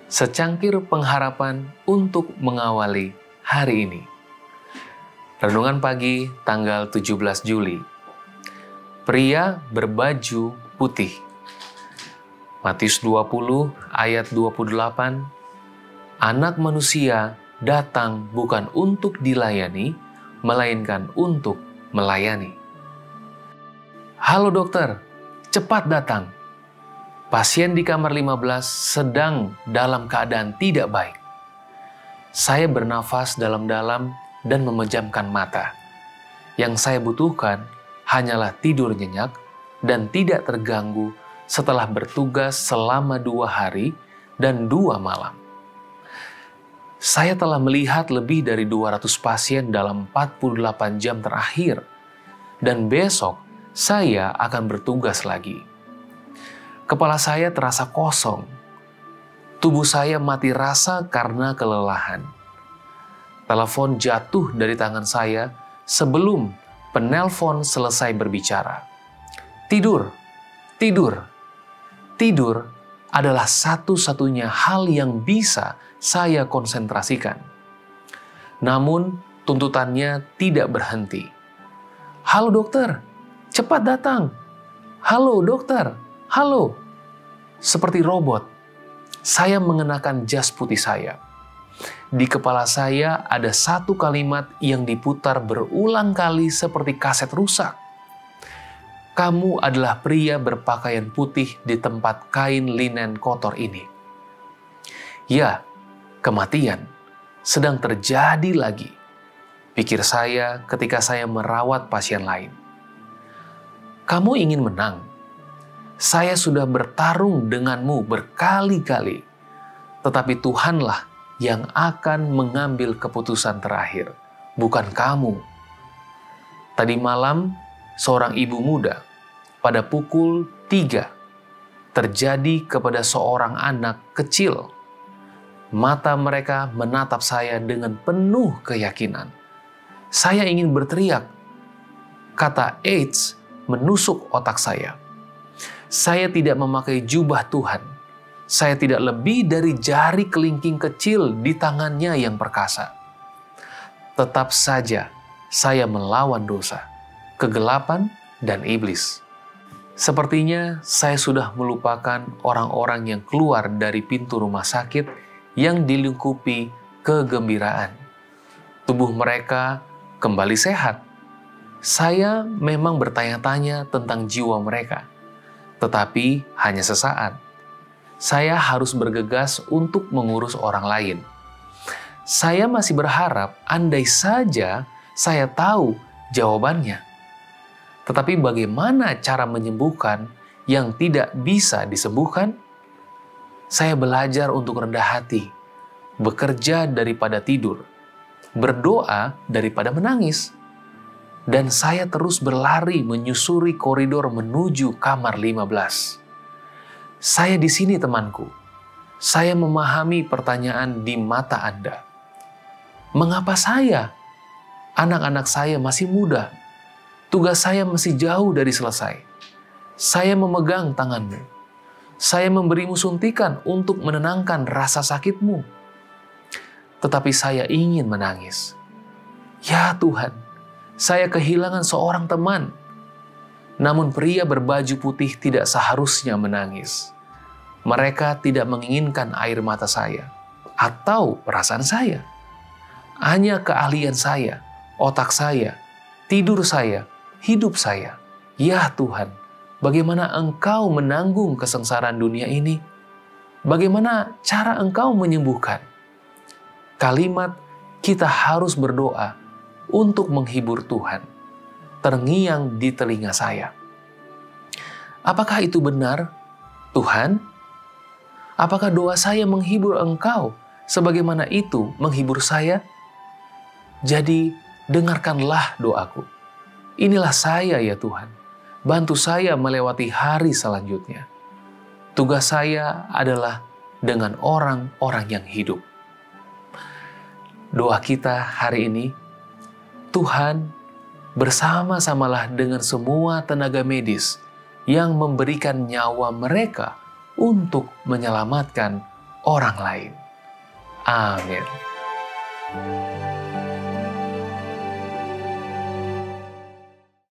Secangkir pengharapan untuk mengawali hari ini. Renungan pagi tanggal 17 Juli. Pria berbaju putih. Matius 20 ayat 28. Anak manusia datang bukan untuk dilayani, melainkan untuk melayani. Halo dokter, cepat datang. Pasien di kamar 15 sedang dalam keadaan tidak baik. Saya bernafas dalam-dalam dan memejamkan mata. Yang saya butuhkan hanyalah tidur nyenyak dan tidak terganggu setelah bertugas selama 2 hari dan 2 malam. Saya telah melihat lebih dari 200 pasien dalam 48 jam terakhir, dan besok saya akan bertugas lagi. Kepala saya terasa kosong. Tubuh saya mati rasa karena kelelahan. Telepon jatuh dari tangan saya sebelum penelpon selesai berbicara. Tidur, tidur, tidur adalah satu-satunya hal yang bisa saya konsentrasikan. Namun, tuntutannya tidak berhenti. Halo dokter, cepat datang. Halo dokter. Halo, seperti robot, saya mengenakan jas putih saya. Di kepala saya ada satu kalimat yang diputar berulang kali seperti kaset rusak. Kamu adalah pria berpakaian putih di tempat kain linen kotor ini. Ya, kematian sedang terjadi lagi, pikir saya ketika saya merawat pasien lain. Kamu ingin menang. Saya sudah bertarung denganmu berkali-kali, tetapi Tuhanlah yang akan mengambil keputusan terakhir, bukan kamu. Tadi malam, seorang ibu muda pada pukul 3 terjadi kepada seorang anak kecil. Mata mereka menatap saya dengan penuh keyakinan. Saya ingin berteriak. Kata AIDS menusuk otak saya. Saya tidak memakai jubah Tuhan. Saya tidak lebih dari jari kelingking kecil di tangannya yang perkasa. Tetap saja saya melawan dosa, kegelapan, dan iblis. Sepertinya saya sudah melupakan orang-orang yang keluar dari pintu rumah sakit yang dilingkupi kegembiraan. Tubuh mereka kembali sehat. Saya memang bertanya-tanya tentang jiwa mereka. Tetapi hanya sesaat. Saya harus bergegas untuk mengurus orang lain. Saya masih berharap andai saja saya tahu jawabannya. Tetapi bagaimana cara menyembuhkan yang tidak bisa disembuhkan? Saya belajar untuk rendah hati, bekerja daripada tidur, berdoa daripada menangis. Dan saya terus berlari menyusuri koridor menuju kamar 15. Saya di sini temanku. Saya memahami pertanyaan di mata Anda. Mengapa saya? Anak-anak saya masih muda. Tugas saya masih jauh dari selesai. Saya memegang tanganmu. Saya memberimu suntikan untuk menenangkan rasa sakitmu. Tetapi saya ingin menangis. Ya Tuhan, saya kehilangan seorang teman. Namun pria berbaju putih tidak seharusnya menangis. Mereka tidak menginginkan air mata saya atau perasaan saya. Hanya keahlian saya, otak saya, tidur saya, hidup saya. Ya Tuhan, bagaimana Engkau menanggung kesengsaraan dunia ini? Bagaimana cara Engkau menyembuhkan? Kalimat kita harus berdoa untuk menghibur Tuhan terngiang di telinga saya. Apakah itu benar, Tuhan? Apakah doa saya menghibur Engkau sebagaimana itu menghibur saya? Jadi, dengarkanlah doaku. Inilah saya ya Tuhan. Bantu saya melewati hari selanjutnya. Tugas saya adalah dengan orang-orang yang hidup. Doa kita hari ini, Tuhan, bersama-samalah dengan semua tenaga medis yang memberikan nyawa mereka untuk menyelamatkan orang lain. Amin.